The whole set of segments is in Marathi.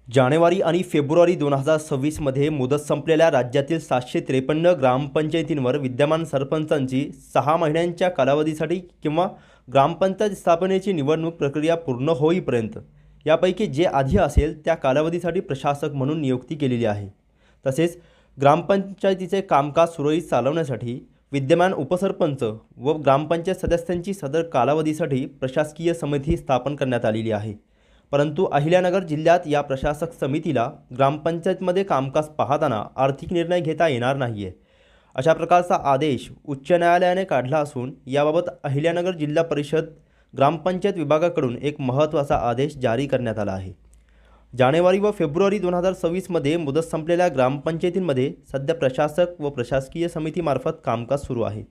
जानेवारी आणि फेब्रुवारी 2026 मध्ये मुदत संपलेल्या राज्यातील 753 ग्रामपंचायतींवर विद्यमान सरपंचांची 6 महिन्यांच्या कालावधीसाठी किंवा ग्रामपंचायत स्थापनेची निवडणूक प्रक्रिया पूर्ण होईपर्यंत यापैकी जे आधी असेल त्या कालावधीसाठी प्रशासक म्हणून नियुक्ती केलेली आहे। तसेच ग्रामपंचायतीचे कामकाज सुरळीत चालवण्यासाठी विद्यमान उपसरपंच व ग्रामपंचायत सदस्यांची सदर कालावधीसाठी प्रशासकीय समिती स्थापन करण्यात आलेली आहे। परंतु अहिल्यानगर जिल्ह्यात या प्रशासक समितीला ग्रामपंचायतमध्ये कामकाज पाहताना आर्थिक निर्णय घेता येणार नाहीये, अशा प्रकारचा आदेश उच्च न्यायालयाने काढला असून याबाबत अहिल्यानगर जिल्हा परिषद ग्रामपंचायत विभागाकडून एक महत्त्वाचा आदेश जारी करण्यात आला आहे। जानेवारी व फेब्रुवारी 2026 मध्ये मुदत संपलेल्या ग्रामपंचायतींमध्ये सध्या प्रशासक व प्रशासकीय समितीमार्फत कामकाज सुरू आहे।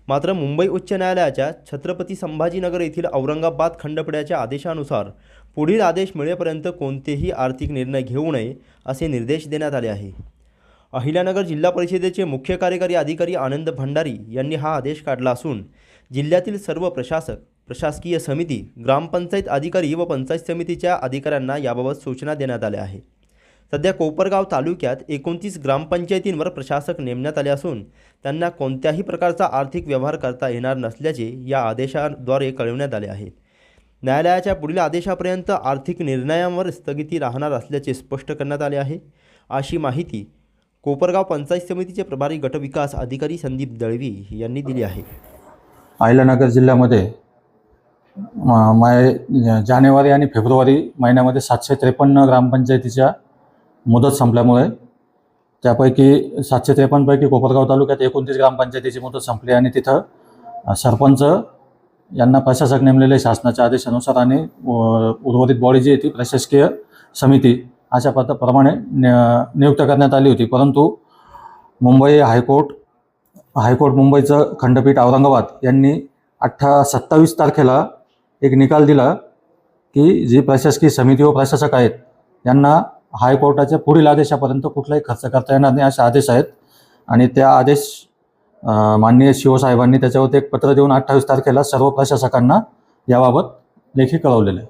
मात्र मुंबई उच्च न्यायालयाच्या छत्रपती संभाजीनगर येथील औरंगाबाद खंडपीठाच्या आदेशानुसार पुढील आदेश मिळेपर्यंत कोणतेही आर्थिक निर्णय घेऊ नये असे निर्देश देण्यात आले आहे। अहिल्यानगर जिल्हा परिषदेचे मुख्य कार्यकारी अधिकारी आनंद भंडारी यांनी हा आदेश काढला असून जिल्ह्यातील सर्व प्रशासक, प्रशासकीय समिती, ग्रामपंचायत अधिकारी व पंचायत समितीच्या अधिकाऱ्यांना याबाबत सूचना देण्यात आल्या आहे। सध्या कोपरगाव तालुक्यात 29 ग्रामपंचायतींवर प्रशासक नेमण्यात आले असून त्यांना कोणत्याही प्रकारचा आर्थिक व्यवहार करता येणार नसल्याचे या आदेशाद्वारे कळविण्यात आले आहे। न्यायालयाच्या पुढील आदेशापर्यंत आर्थिक निर्णयांवर स्थगिती राहणार असल्याचे स्पष्ट करण्यात आले आहे, अशी माहिती कोपरगाव पंचायत समितीचे प्रभारी गटविकास अधिकारी संदीप दळवी यांनी दिली आहे। अहिल्यानगर जिल्ह्यामध्ये जानेवारी आणि फेब्रुवारी महिन्यामध्ये 753 ग्रामपंचायतीच्या मुदत संपल्यामुळे त्यापैकी 753 पैकी कोपरगाव तालुक्यात 29 ग्रामपंचायतीची मुदत संपली आणि तिथं सरपंच यांना प्रशासक नेमलेले शासनाच्या आदेशानुसार आणि उर्वरित बॉडी जी आहे ती प्रशासकीय समिती अशा प्रमाणे नियुक्त करण्यात आली होती। परंतु मुंबई हायकोर्ट मुंबईचं खंडपीठ औरंगाबाद यांनी 27 तारखेला एक निकाल दिला की जी प्रशासकीय समिती व प्रशासक आहेत यांना हायकोर्टाच्या पुढील आदेशापर्यंत कुठलाही खर्च करता येणार नाही असे आदेश आहेत। आणि त्या आदेश माननीय शिवसाहेबांनी त्याच्यावरती एक पत्र देऊन 28 तारखेला सर्व प्रशासकांना याबाबत लेखी कळवलेलं आहे।